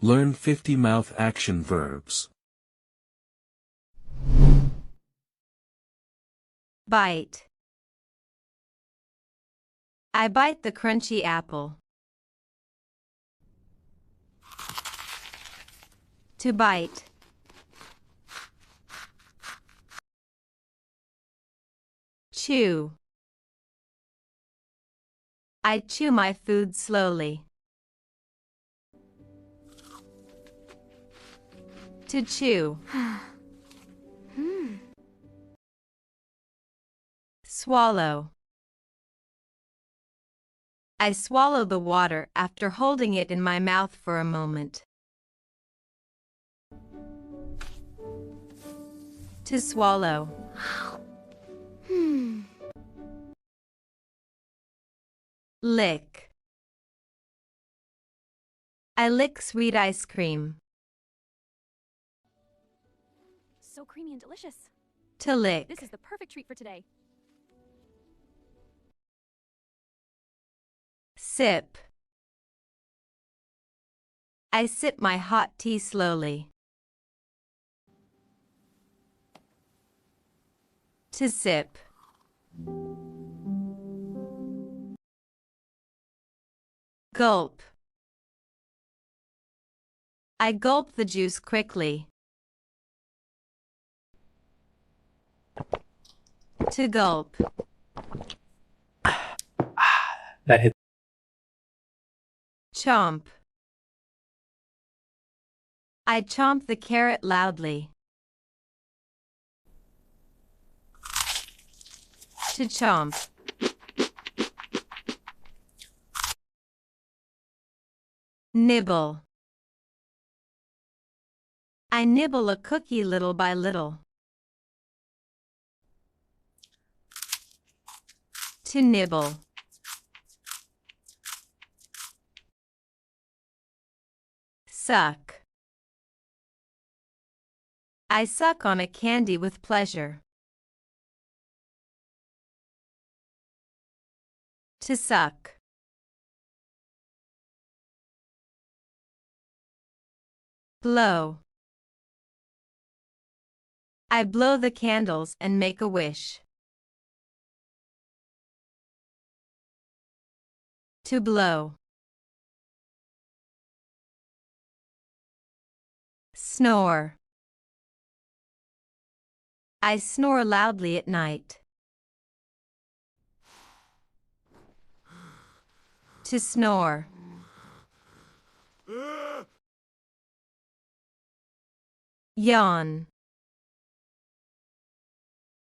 Learn 50 mouth action verbs. Bite. I bite the crunchy apple. To bite. Chew. I chew my food slowly. To chew. Swallow. I swallow the water after holding it in my mouth for a moment. To swallow. Lick. I lick sweet ice cream. So creamy and delicious. To lick. This is the perfect treat for today. Sip. I sip my hot tea slowly. To sip. Gulp. I gulp the juice quickly. To gulp. That hit. Chomp. I chomp the carrot loudly. To chomp. Nibble. I nibble a cookie little by little. To nibble. Suck. I suck on a candy with pleasure. To suck. Blow. I blow the candles and make a wish. To blow. Snore. I snore loudly at night. To snore. Yawn.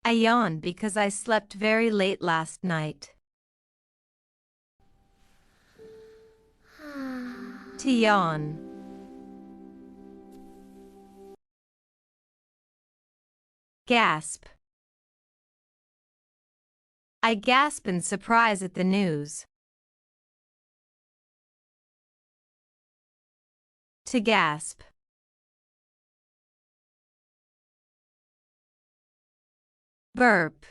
I yawn because I slept very late last night. To yawn. Gasp. I gasp in surprise at the news. To gasp. Burp.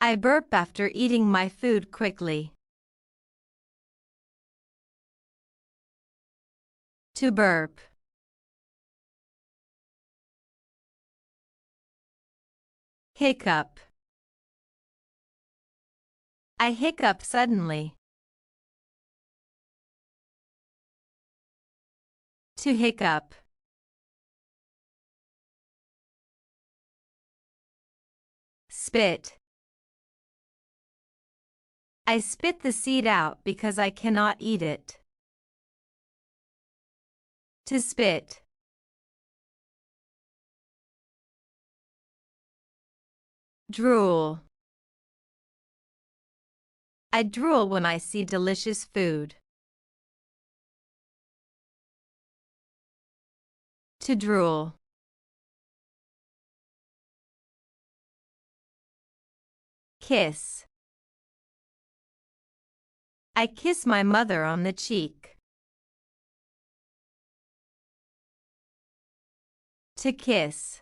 I burp after eating my food quickly. To burp. Hiccup. I hiccup suddenly. To hiccup. Spit. I spit the seed out because I cannot eat it. To spit. Drool. I drool when I see delicious food. To drool. Kiss. I kiss my mother on the cheek. To kiss.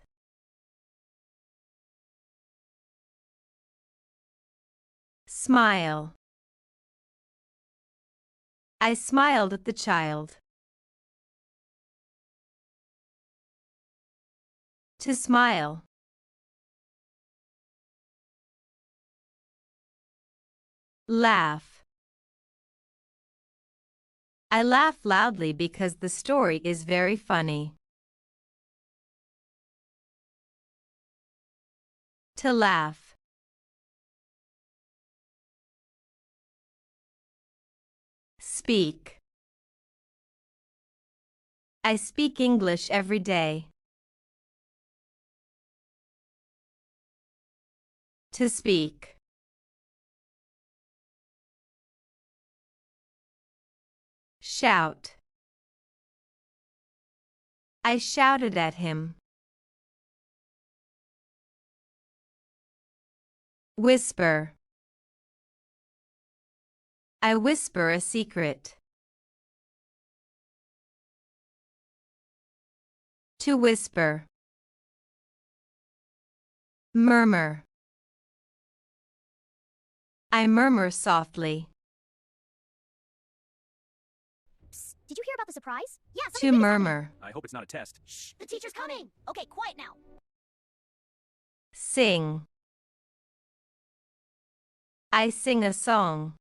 Smile. I smiled at the child. To smile. Laugh. I laugh loudly because the story is very funny. To laugh. Speak. I speak English every day. To speak. Shout. I shouted at him. Whisper. I whisper a secret. To whisper. Murmur. I murmur softly. Psst, did you hear about the surprise? Yeah, To something big is happening. murmur. I hope it's not a test. Shh, the teacher's coming. Okay, quiet now. Sing. I sing a song.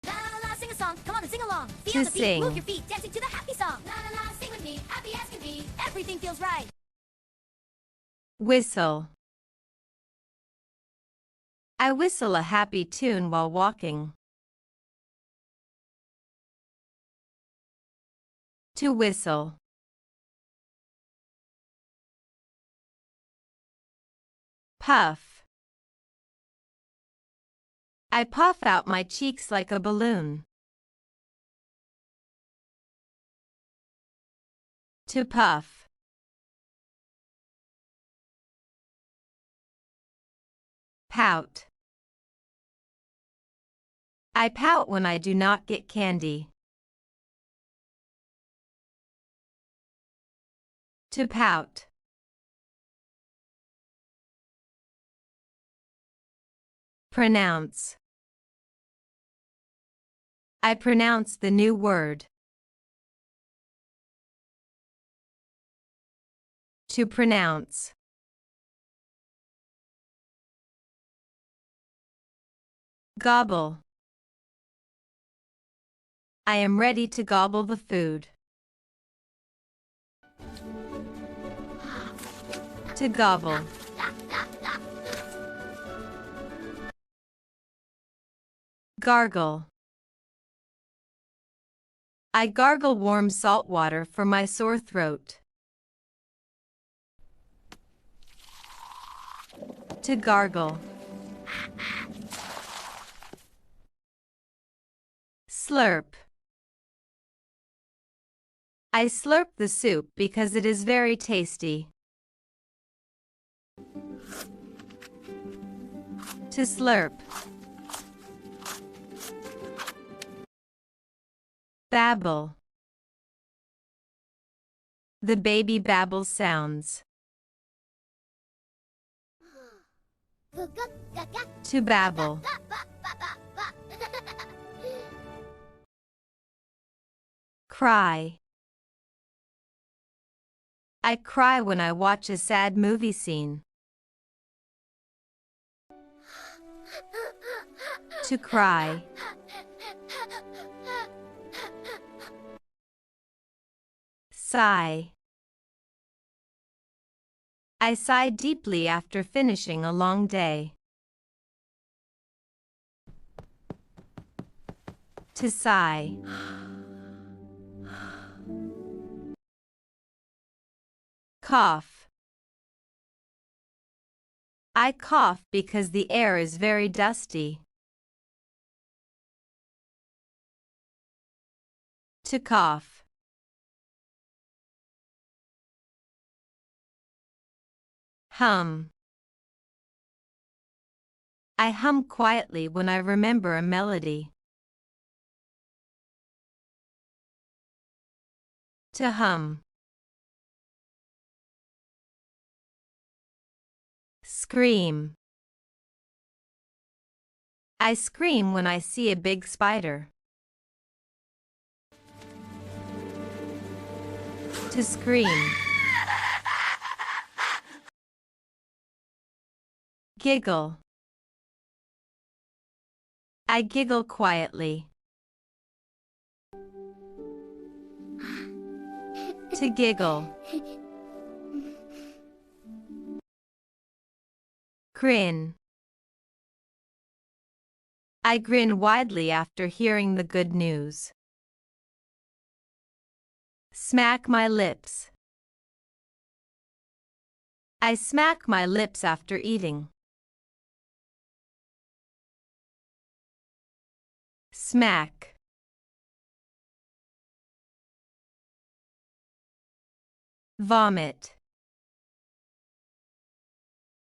La la la, sing a song. Come on and sing along. Feel To the beat, sing. move your feet, dancing to the happy song. La la la, sing with me, happy as can be. Everything feels right. Whistle. I whistle a happy tune while walking. To whistle. Puff. I puff out my cheeks like a balloon. To puff. Pout. I pout when I do not get candy. To pout. Pronounce. I pronounce the new word. To pronounce. Gobble. I am ready to gobble the food. To gobble. Gargle. I gargle warm salt water for my sore throat. To gargle. Slurp. I slurp the soup because it is very tasty. To slurp. Babble. The baby babbles sounds. To babble. Cry. I cry when I watch a sad movie scene. To cry. Sigh. I sigh deeply after finishing a long day. To sigh. Cough. I cough because the air is very dusty. To cough. Hum. I hum quietly when I remember a melody. To hum. Scream. I scream when I see a big spider. To scream. Giggle. I giggle quietly. To giggle. Grin. I grin widely after hearing the good news. Smack my lips. I smack my lips after eating. Smack. Vomit.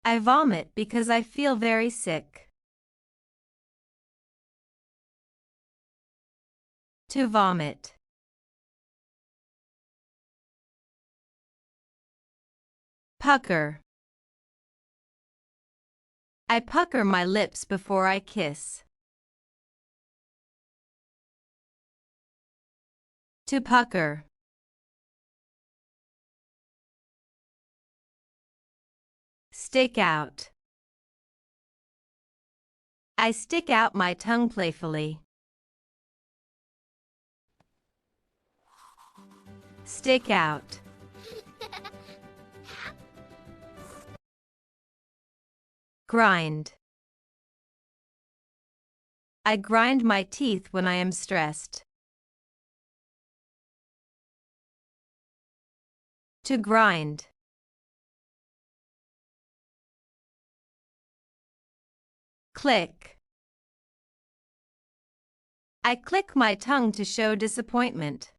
I vomit because I feel very sick. To vomit. Pucker. I pucker my lips before I kiss. To pucker. Stick out. I stick out my tongue playfully. Stick out. Grind. I grind my teeth when I am stressed. To grind. Click. I click my tongue to show disappointment.